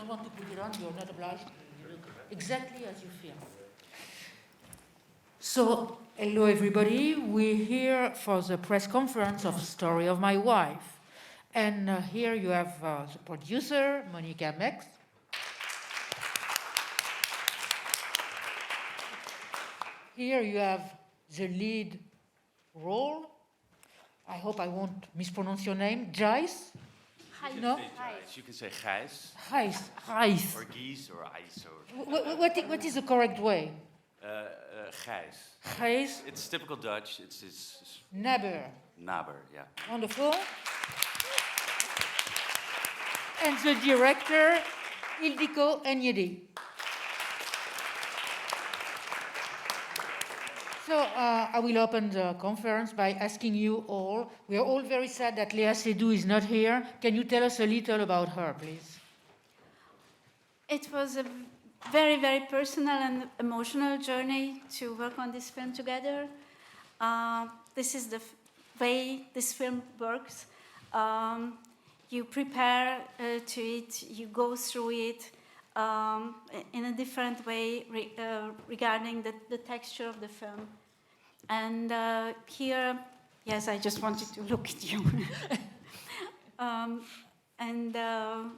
don't want to put it on, you're not obliged. You look exactly as you feel. So, hello everybody. We're here for the press conference of Story of My Wife. And here you have the producer, Monika MECS. Here you have the lead role. I hope I won't mispronounce your name. Gijs? No? You can say Gijs. Gijs. Or Gijs or Ijs. What is the correct way? Gijs. Gijs. It's typical Dutch. It's NABER. NABER, yeah. Wonderful. And the director, Ildiko ENYEDI. So I will open the conference by asking you all. We are all very sad that Léa Seydoux is not here. Can you tell us a little about her, please? It was a very, very personal and emotional journey to work on this film together. This is the way this film works. You prepare to it, you go through it in a different way regarding the texture of the film. And here, yes, I just wanted to look at you.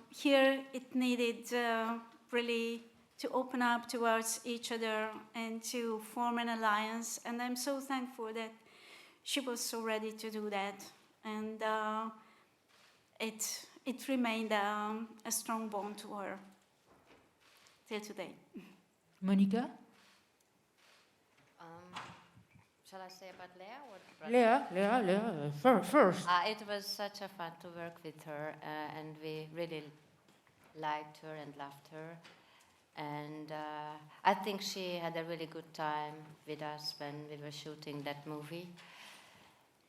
Here it needed really to open up towards each other and to form an alliance. And I'm so thankful that she was so ready to do that. And it remained a strong bond to her till today. Monika? Shall I say about Léa? First. It was such a fun to work with her, and we really liked her and loved her. And I think she had a really good time with us when we were shooting that movie.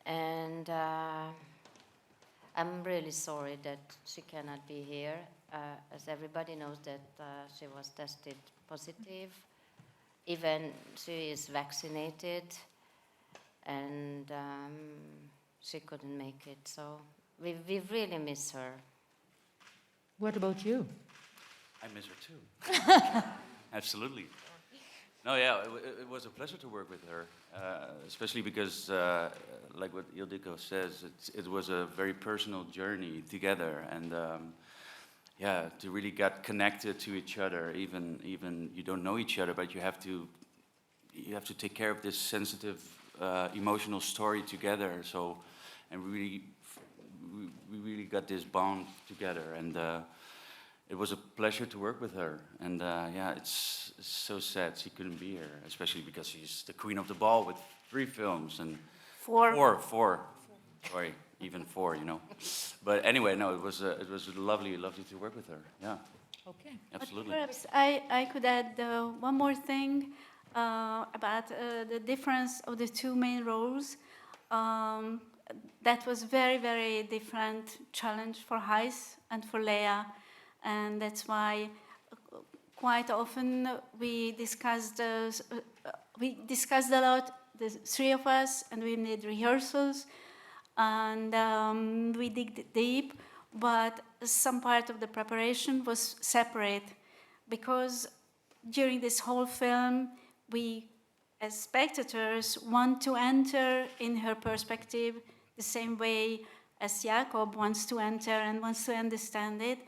And I'm really sorry that she cannot be here. As everybody knows that she was tested positive. Even she is vaccinated, and she couldn't make it. So we really miss her. What about you? I miss her too. Absolutely. No, yeah, it was a pleasure to work with her, especially because, like what Ildiko says, it was a very personal journey together, and yeah, to really get connected to each other. Even you don't know each other, but you have to take care of this sensitive, emotional story together. So, and we really got this bond together, and it was a pleasure to work with her. And yeah, it's so sad she couldn't be here, especially because she's the queen of the ball with 3 films and four. Sorry, even 4, you know. But anyway, no, it was lovely to work with her. Yeah. Okay. Absolutely. But perhaps I could add one more thing about the difference of the 2 main roles. That was very, very different challenge for Gijs and for Léa. And that's why quite often we discussed a lot, the 3 of us, and we did rehearsals, and we dig deep, but some part of the preparation was separate, because during this whole film, we, as spectators, want to enter in her perspective the same way as Jacob wants to enter and wants to understand it,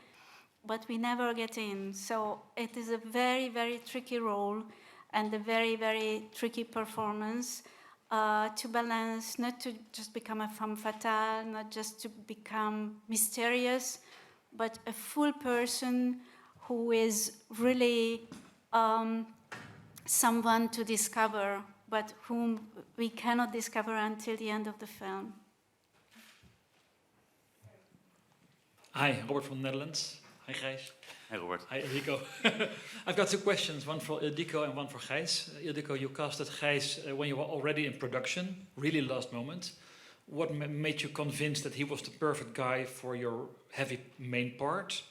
but we never get in. So it is a very, very tricky role and a very, very tricky performance to balance, not to just become a femme fatale, not just to become mysterious, but a full person who is really someone to discover, but whom we cannot discover until the end of the film. Hi, Robert from the Netherlands. Hi, Gijs. Hey, Robert. Hi, Ildiko. I've got 2 questions, one for Ildiko and one for Gijs. Ildiko, you casted Gijs when you were already in production, really last moment. What made you convinced that he was the perfect guy for your heavy main part?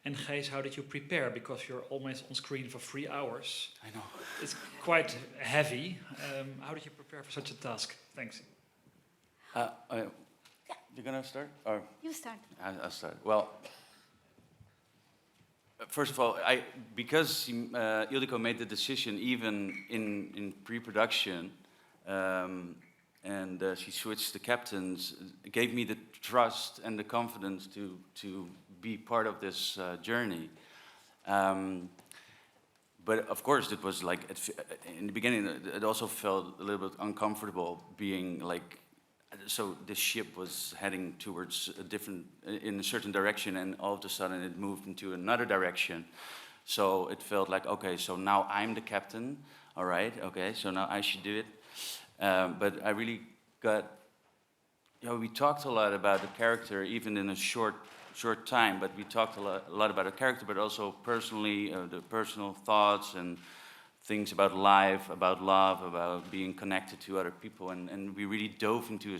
And Gijs, how did you prepare? Because you're almost on screen for 3 hours. I know. It's quite heavy. How did you prepare for such a task? Thanks. You're gonna start? Or You start. I'll start. Well, First of all, because Ildiko made the decision even in pre-production, and she switched the captains, it gave me the trust and the confidence to be part of this journey. But of course, it was like, in the beginning, it also felt a little bit uncomfortable being like, so the ship was heading towards in a certain direction, and all of a sudden it moved into another direction. So it felt like, okay, so now I'm the captain, all right, okay, so now I should do it. But I really got, we talked a lot about the character, even in a short time, but we talked a lot about the character, but also personally, the personal thoughts and things about life, about love, about being connected to other people, and we really dove into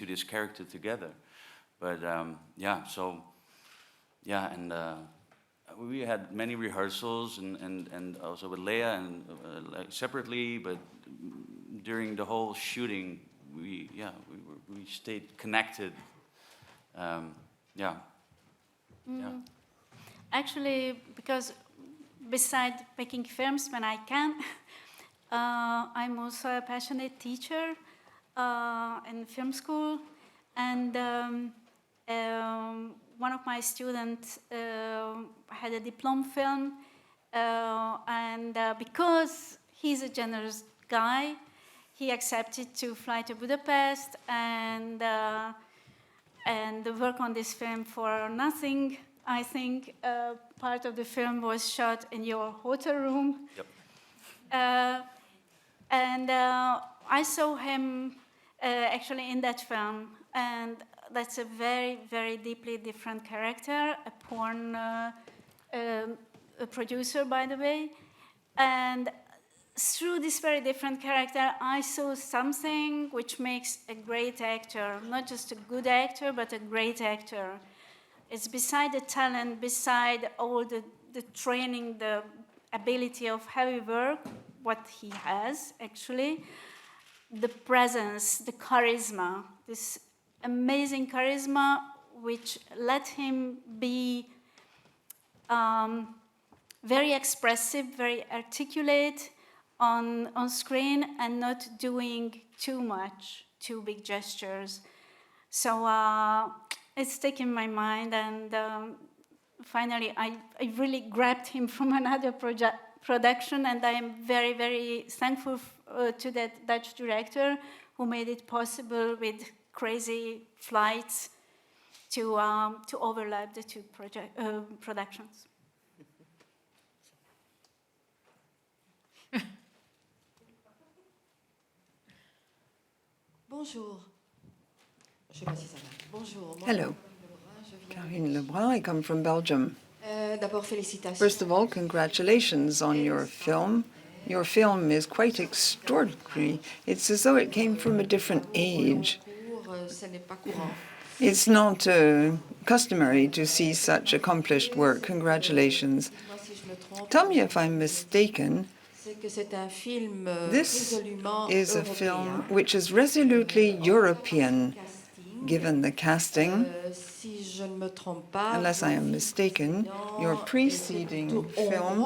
this character together. But we had many rehearsals and also with Leah and like separately, but during the whole shooting, we stayed connected. Actually, because besides making films when I can, I'm also a passionate teacher in film school, and one of my students had a diploma film, and because he's a generous guy, he accepted to fly to Budapest and work on this film for nothing. I think part of the film was shot in your hotel room. Yep. And I saw him actually in that film, and that's a very, very deeply different character, a porn a producer, by the way. And through this very different character, I saw something which makes a great actor, not just a good actor, but a great actor. It's beside the talent, beside all the training, the ability of heavy work, what he has, actually, the presence, the charisma, this amazing charisma which let him be very expressive, very articulate on screen and not doing too much, too big gestures. So it's stuck in my mind, and finally I really grabbed him from another production, and I am very, very thankful to that Dutch director who made it possible with crazy flights to overlap the two productions. Bonjour. Je sais pas si ça va. Bonjour. Hello. Karine Lebrun, I come from Belgium. D'abord, félicitations. First of all, congratulations on your film. Your film is quite extraordinary. It's as though it came from a different age. Ce n'est pas courant. It's not customary to see such accomplished work. Congratulations. Moi, si je me trompe, Tell me if I'm mistaken. c'est que c'est un film This résolument is a européen. film which is resolutely European, given the casting. Si je ne me trompe pas, Unless I am mistaken, your preceding film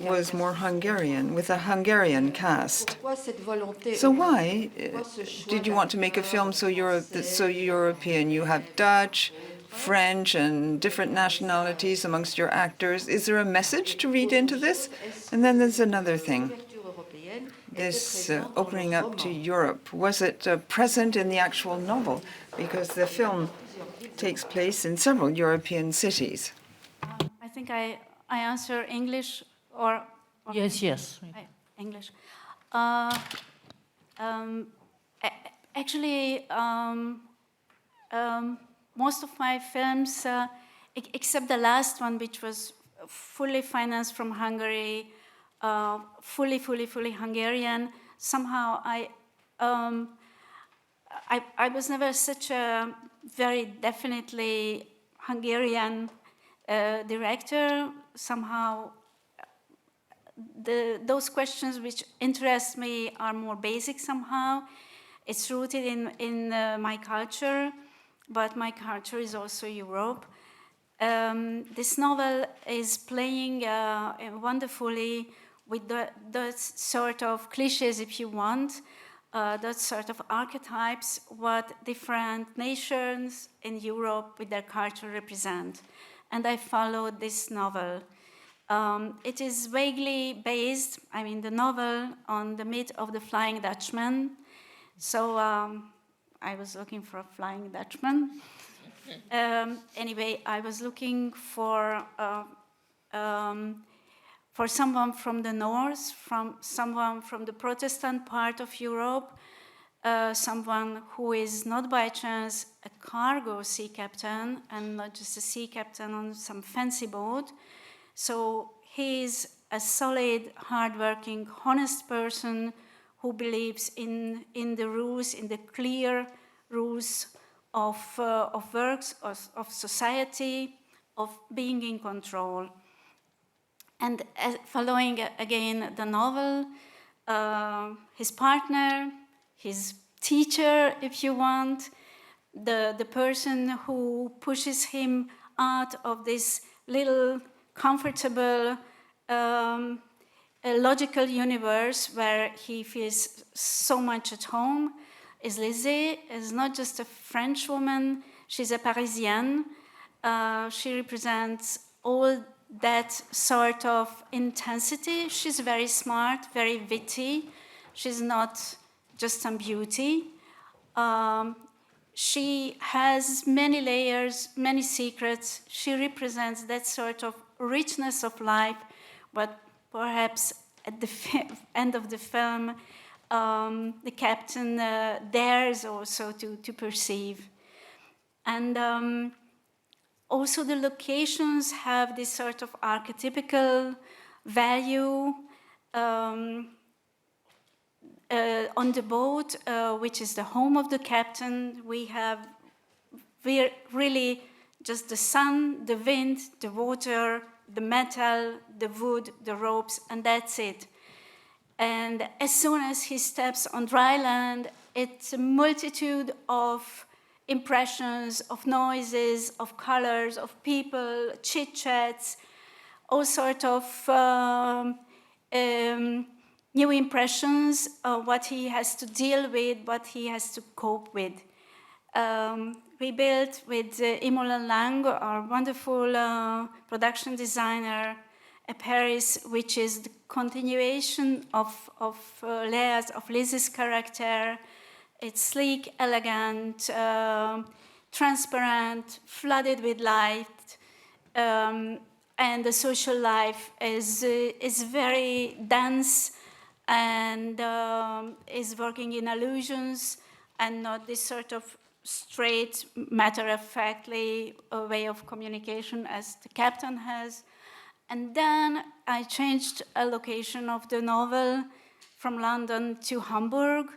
was more Hungarian, with a Hungarian cast. pourquoi cette volonté? So why Pourquoi ce choix did you want to make a film so European? You have Dutch, French, and different nationalities amongst your actors. Is there a message to read into this? And then there's another thing. This opening up to Europe, was it present in the actual novel? Because the film takes place in several European cities. I think I answer English or Yes. English. Actually, most of my films, except the last one, which was fully financed from Hungary, fully Hungarian, somehow I was never such a very definitely Hungarian director. Somehow those questions which interest me are more basic somehow. It's rooted in my culture, but my culture is also Europe. This novel is playing wonderfully with those sort of cliches, if you want, those sort of archetypes, what different nations in Europe with their culture represent. And I followed this novel. It is vaguely based, I mean, the novel, on the myth of the Flying Dutchman. So I was looking for a Flying Dutchman. Anyway, I was looking for someone from the north, someone from the Protestant part of Europe, someone who is not by chance a cargo sea captain and not just a sea captain on some fancy boat. So he is a solid, hardworking, honest person who believes in the rules, in the clear rules of works, of society, of being in control. And following again the novel, his partner, his teacher, if you want, the person who pushes him out of this little comfortable logical universe where he feels so much at home, is Lizzie. Is not just a French woman, she's a Parisienne. She represents all that sort of intensity. She's very smart, very witty. She's not just some beauty. She has many layers, many secrets. She represents that sort of richness of life, but perhaps at the end of the film, the captain dares also to perceive. And also the locations have this sort of archetypical value. On the boat, which is the home of the captain, we're really just the sun, the wind, the water, the metal, the wood, the ropes, and that's it. And as soon as he steps on dry land, it's a multitude of impressions, of noises, of colors, of people, chit-chats, all sorts of new impressions of what he has to deal with, what he has to cope with. We built with Imola Lang, our wonderful production designer at Paris, which is the continuation of layers of Lizzie's character. It's sleek, elegant, transparent, flooded with light, and the social life is very dense and is working in allusions and not this sort of straight, matter-of-factly way of communication as the captain has. And then I changed a location of the novel from London to Hamburg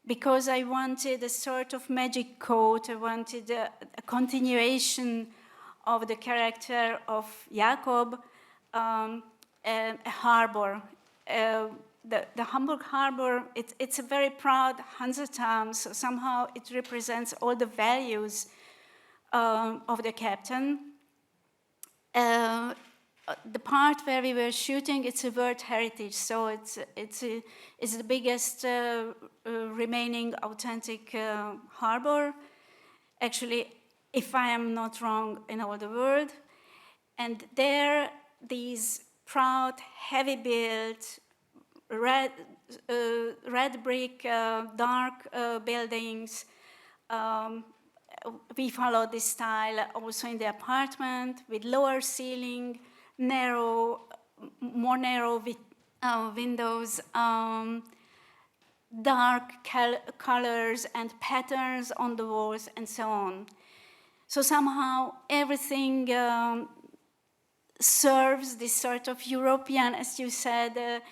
because I wanted a sort of magic code. I wanted a continuation of the character of Jakob, a harbor. The Hamburg harbor, it's a very proud Hansa town, so somehow it represents all the values of the captain. The part where we were shooting, it's a World Heritage, so it's the biggest remaining authentic harbor, actually, if I am not wrong, in all the world. And there, these proud, heavy-built, red brick, dark buildings. We follow this style also in the apartment with lower ceiling, more narrow windows, dark colors and patterns on the walls, and so on. So somehow everything serves this sort of European, as you said,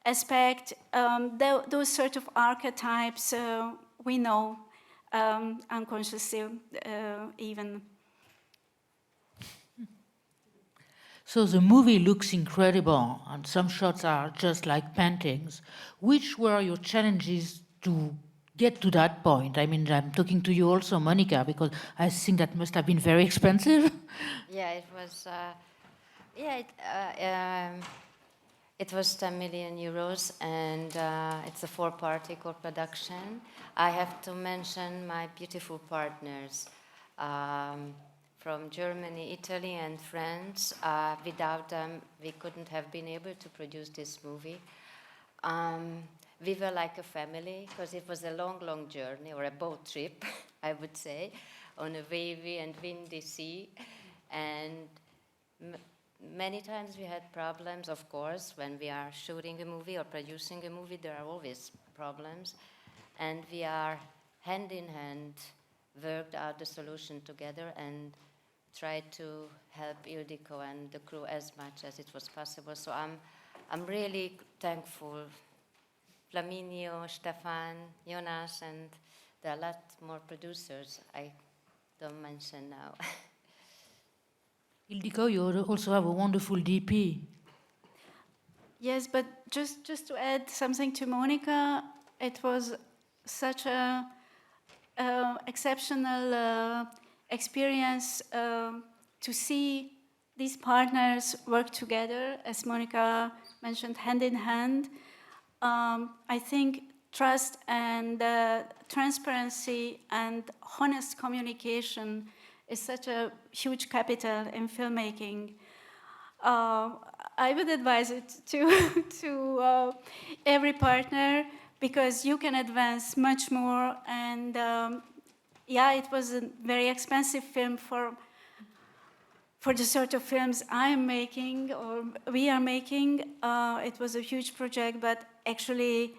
aspect. Those sort of archetypes we know unconsciously even. So the movie looks incredible, and some shots are just like paintings. Which were your challenges to get to that point? I mean, I'm talking to you also, Monika, because I think that must have been very expensive. Yeah, it was. It was 10 million euros, and it's a 4-party co-production. I have to mention my beautiful partners from Germany, Italy, and France. Without them, we couldn't have been able to produce this movie. We were like a family, because it was a long, long journey, or a boat trip, I would say, on a wavy and windy sea. And many times we had problems, of course, when we are shooting a movie or producing a movie, there are always problems. And we are hand in hand, worked out the solution together and tried to help Ildiko and the crew as much as it was possible. So I'm really thankful. Flaminio, Stefan, Jonas, and there are a lot more producers I don't mention now. Ildiko, you also have a wonderful DP. Yes, but just to add something to Monika, it was such a exceptional experience to see these partners work together, as Monika mentioned, hand in hand. I think trust and transparency and honest communication is such a huge capital in filmmaking. I would advise it to every partner, because you can advance much more. And yeah, it was a very expensive film for the sort of films I am making, or we are making. It was a huge project, but actually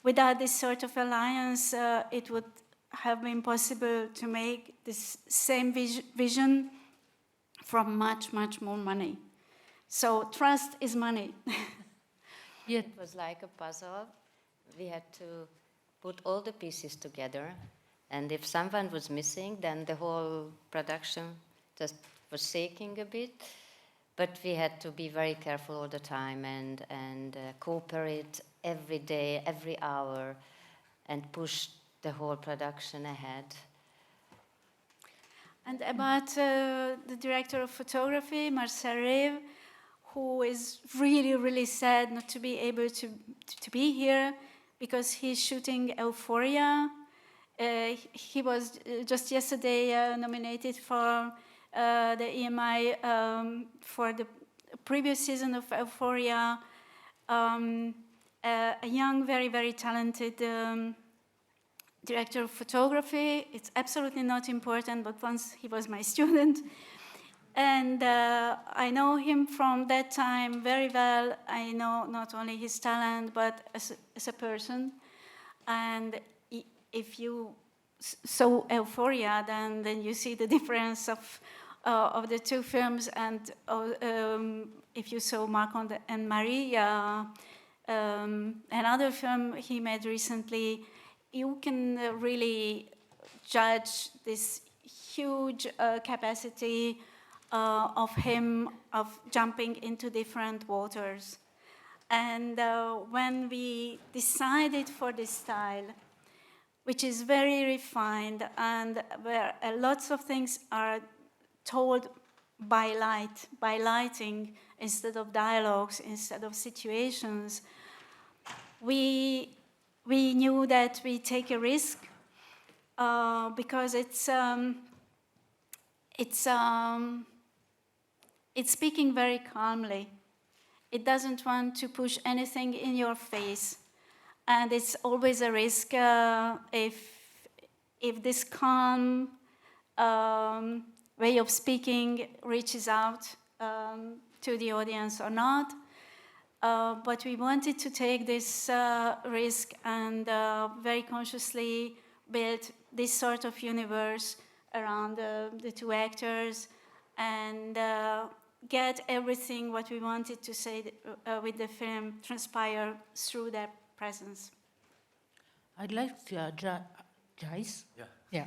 without this sort of alliance, it would have been possible to make this same vision from much, much more money. So trust is money. Yeah. It was like a puzzle. We had to put all the pieces together, and if someone was missing, then the whole production just was shaking a bit. But we had to be very careful all the time and cooperate every day, every hour, and push the whole production ahead. And about the director of photography, Marcel Rev, who is really, really sad not to be able to be here, because he's shooting Euphoria. He was just yesterday nominated for the EMI for the previous season of Euphoria. A young, very, very talented director of photography. It's absolutely not important, but once he was my student. And I know him from that time very well. I know not only his talent, but as a person. And if you saw Euphoria, then you see the difference of the two films. And if you saw Marco and Maria, another film he made recently, you can really judge this huge capacity of him of jumping into different waters. And when we decided for this style, which is very refined and where lots of things are told by light, by lighting, instead of dialogues, instead of situations, we knew that we take a risk because it's speaking very calmly. It doesn't want to push anything in your face, and it's always a risk if this calm way of speaking reaches out to the audience or not. But we wanted to take this risk and very consciously build this sort of universe around the two actors and get everything what we wanted to say with the film transpire through their presence. I'd like to, Gijs? Yeah.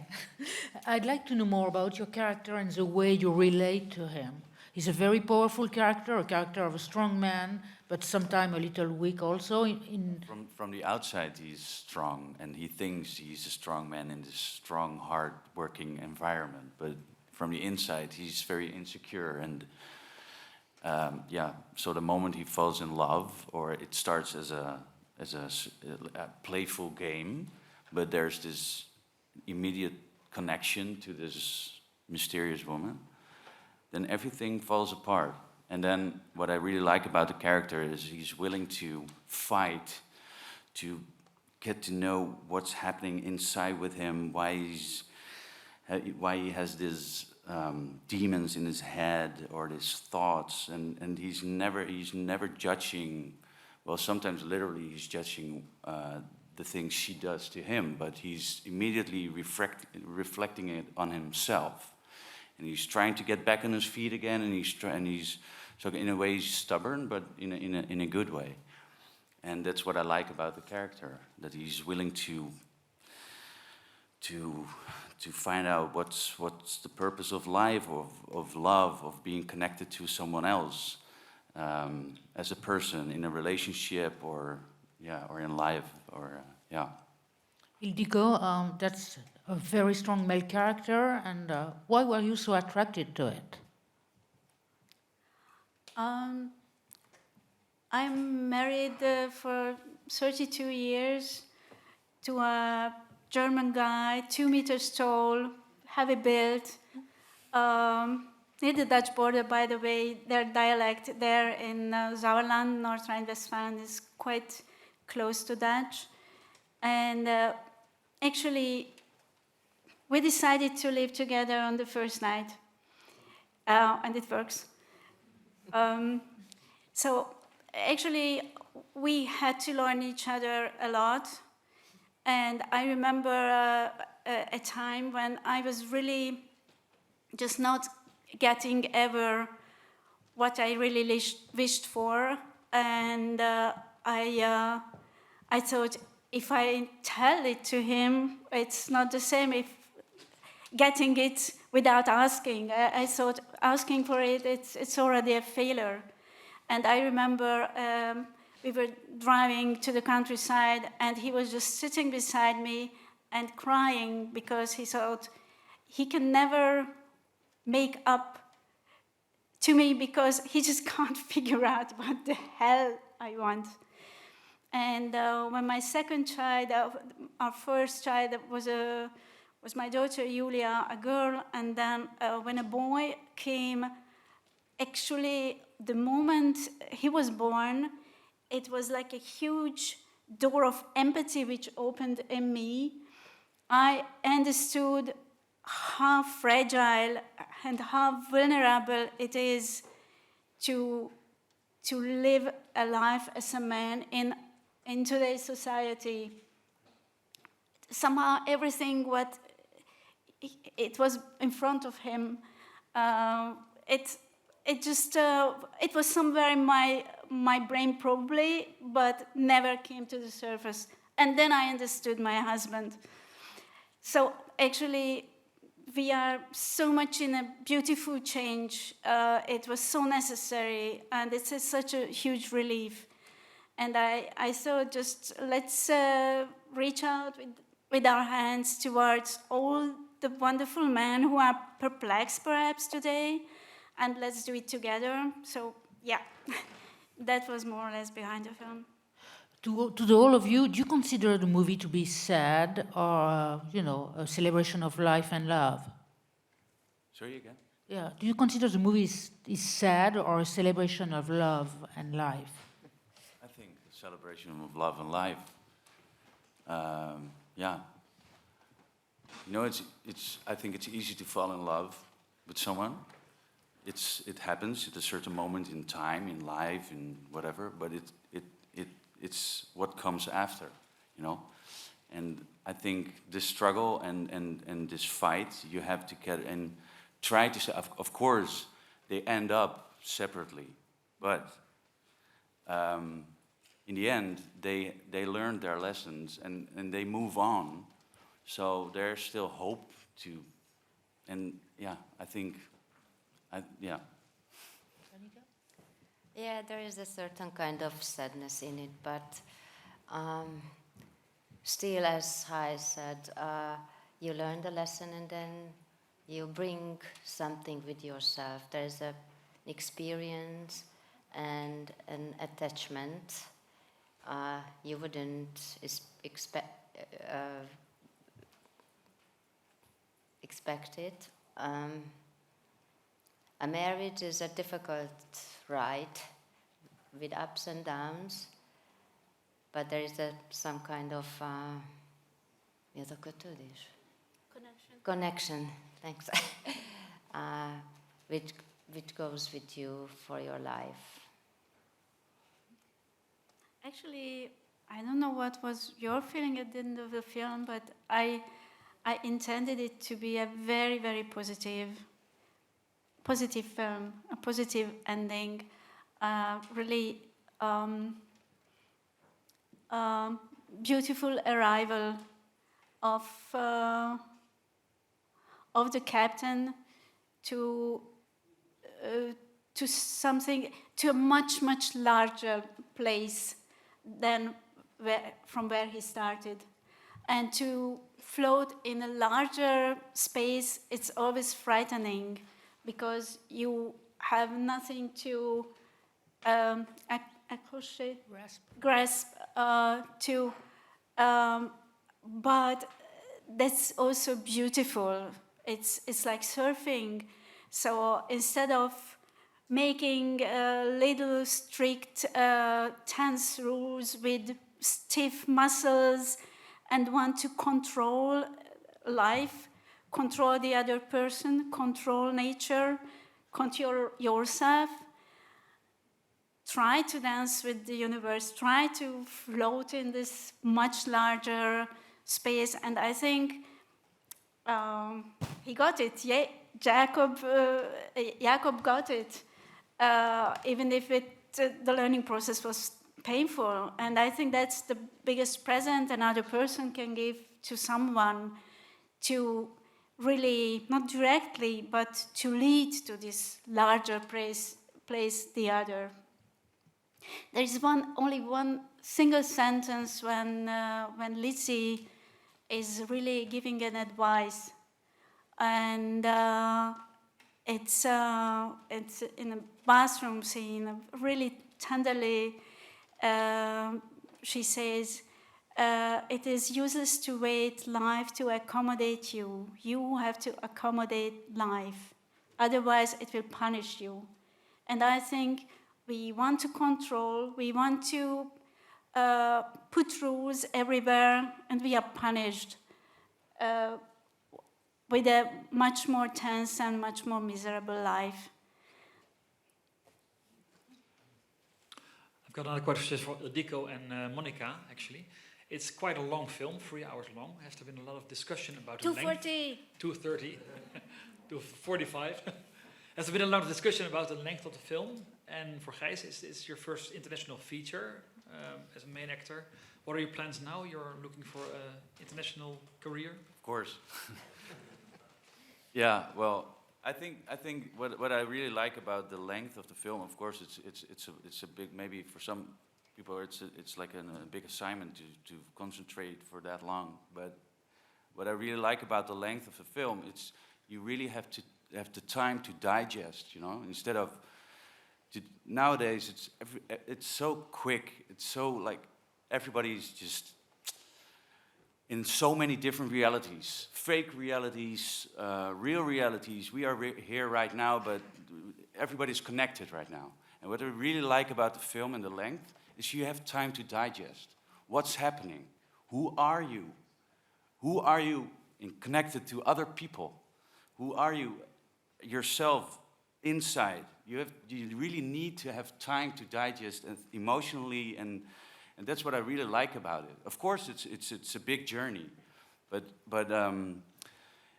I'd like to know more about your character and the way you relate to him. He's a very powerful character, a character of a strong man, but sometimes a little weak also. From the outside, he's strong, and he thinks he's a strong man in this strong, hard-working environment. But from the inside, he's very insecure, and so the moment he falls in love, or it starts as a playful game, but there's this immediate connection to this mysterious woman, then everything falls apart. And then what I really like about the character is he's willing to fight, to get to know what's happening inside with him, why he has these demons in his head or these thoughts, and he's never judging. Well, sometimes literally he's judging the things she does to him, but he's immediately reflecting it on himself. And he's trying to get back on his feet again, and he's so in a way he's stubborn, but in a good way. And that's what I like about the character, that he's willing to find out what's the purpose of life, of love, of being connected to someone else, as a person in a relationship, or in life, Ildiko, that's a very strong male character, and why were you so attracted to it? I'm married for 32 years to a German guy, 2 meters tall, heavy built, near the Dutch border, by the way. Their dialect there in Sauerland, North Rhine-Westphalia, is quite close to Dutch. And actually, we decided to live together on the first night, and it works. So actually, we had to learn each other a lot. And I remember a time when I was really just not getting ever what I really wished for. And I thought, if I tell it to him, it's not the same if getting it without asking. I thought asking for it, it's already a failure. And I remember we were driving to the countryside, and he was just sitting beside me and crying because he thought he can never make up to me because he just can't figure out what the hell I want. And when my second child, our first child was my daughter Julia, a girl, and then when a boy came, actually the moment he was born, it was like a huge door of empathy which opened in me. I understood how fragile and how vulnerable it is to live a life as a man in today's society. Somehow everything what it was in front of him, it was somewhere in my brain probably, but never came to the surface. And then I understood my husband. So actually, we are so much in a beautiful change. It was so necessary, and it's such a huge relief. And I thought, just let's reach out with our hands towards all the wonderful men who are perplexed perhaps today, and let's do it together. So yeah, that was more or less behind the film. To all of you, do you consider the movie to be sad or, a celebration of life and love? Sorry, again? Yeah, do you consider the movie is sad or a celebration of love and life? I think a celebration of love and life. Yeah. I think it's easy to fall in love with someone. It happens at a certain moment in time, in life, in whatever, but it's what comes after, And I think this struggle and this fight, you have to get and try to, of course, they end up separately, but in the end, they learn their lessons and they move on. So there's still hope to, and yeah, I think, yeah. Yeah, there is a certain kind of sadness in it, but still, as I said, you learn the lesson and then you bring something with yourself. There's an experience and an attachment. You wouldn't expect it. A marriage is a difficult ride with ups and downs, but there is some kind of connection. Thanks. which goes with you for your life. Actually, I don't know what was your feeling at the end of the film, but I intended it to be a very, very positive film, a positive ending, really beautiful arrival of the captain to a much larger place than from where he started, and to float in a larger space. It's always frightening because you have nothing to grasp to, but that's also beautiful. It's like surfing. So instead of making little strict tense rules with stiff muscles and want to control life, control the other person, control nature, control yourself, try to dance with the universe, try to float in this much larger space. And I think he got it. Yeah, Jacob got it, even if the learning process was painful. And I think that's the biggest present another person can give to someone, to really, not directly, but to lead to this larger place the other. There is only one single sentence when Lizzie is really giving an advice, and it's in a bathroom scene, really tenderly. She says, "It is useless to wait life to accommodate you. You have to accommodate life. Otherwise, it will punish you." And I think we want to control, we want to put rules everywhere, and we are punished with a much more tense and much more miserable life. I've got another question for Ildiko and Monika, actually. It's quite a long film, 3 hours long. There has to have been a lot of discussion about the length. 2:30. 2:45. There's been a lot of discussion about the length of the film. And for Gijs, it's your first international feature as a main actor. What are your plans now? You're looking for an international career? Of course. Yeah, well, I think what I really like about the length of the film, of course, it's a big, maybe for some people it's like a big assignment to concentrate for that long. But what I really like about the length of the film, it's you really have the time to digest, you know, instead of nowadays it's so quick, it's so like everybody's just in so many different realities, fake realities, real realities. We are here right now, but everybody's connected right now. And what I really like about the film and the length is you have time to digest. What's happening? Who are you? Who are you connected to other people? Who are you yourself inside? You really need to have time to digest emotionally, and that's what I really like about it. Of course, it's a big journey, but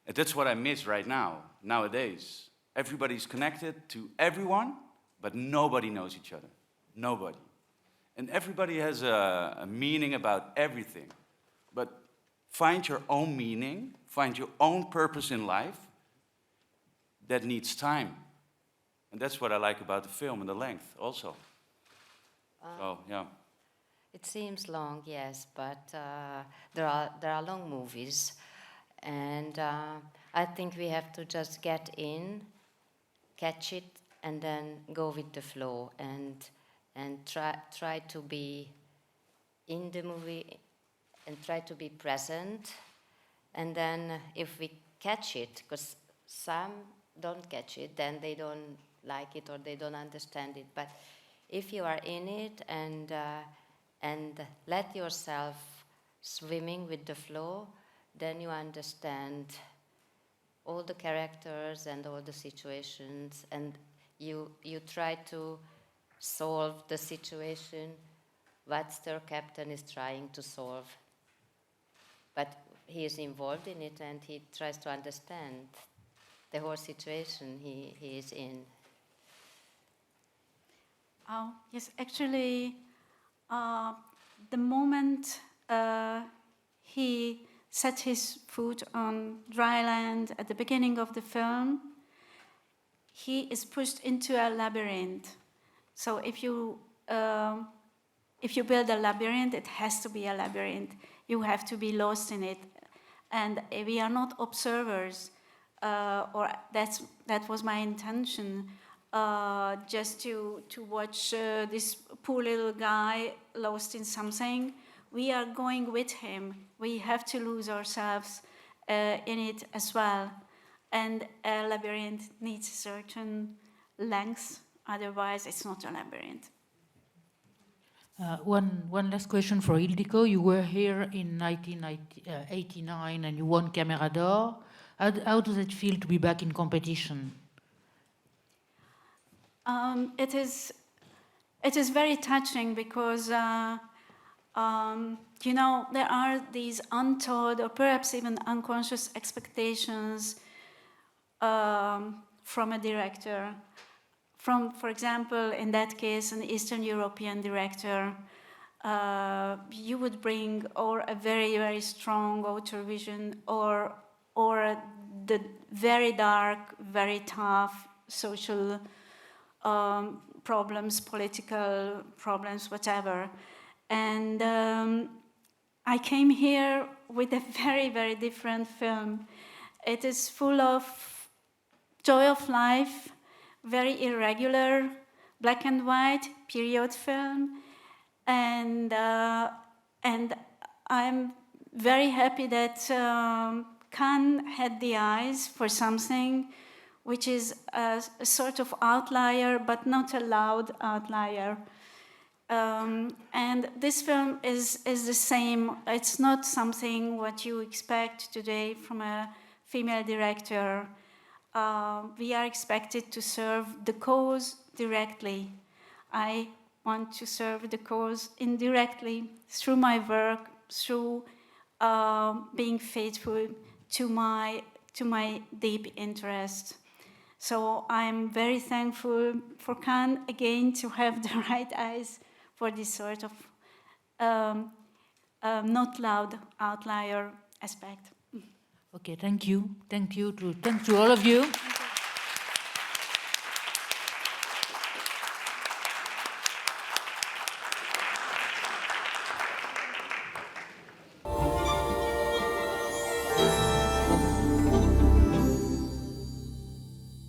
that's what I miss right now. Nowadays, everybody's connected to everyone, but nobody knows each other. Nobody, and everybody has a meaning about everything. But find your own meaning, find your own purpose in life. That needs time. And that's what I like about the film and the length also. So, yeah. It seems long, yes, but there are long movies, and I think we have to just get in, catch it, and then go with the flow, and try to be in the movie, and try to be present, and then if we catch it, because some don't catch it, then they don't like it or they don't understand it. But if you are in it and let yourself swimming with the flow, then you understand all the characters and all the situations, and you try to solve the situation what the captain is trying to solve. But he is involved in it and he tries to understand the whole situation he is in. Yes, actually, the moment he set his foot on dry land at the beginning of the film, he is pushed into a labyrinth. So if you build a labyrinth, it has to be a labyrinth. You have to be lost in it. And we are not observers, or that was my intention, just to watch this poor little guy lost in something. We are going with him. We have to lose ourselves in it as well. And a labyrinth needs a certain length, otherwise it's not a labyrinth. One last question for Ildiko. You were here in 1989 and you won Camera d'Or. How does it feel to be back in competition? It is very touching because you know, there are these untold or perhaps even unconscious expectations from a director. From, for example, in that case, an Eastern European director, you would bring or a very, very strong auteur vision or the very dark, very tough social problems, political problems, whatever. And I came here with a very, very different film. It is full of joy of life, very irregular, black and white, period film. And I'm very happy that Cannes had the eyes for something which is a sort of outlier, but not a loud outlier. And this film is the same. It's not something what you expect today from a female director. We are expected to serve the cause directly. I want to serve the cause indirectly through my work, through being faithful to my deep interest. So I'm very thankful for Cannes again to have the right eyes for this sort of not loud outlier aspect. Okay, thank you. Thank you to all of you.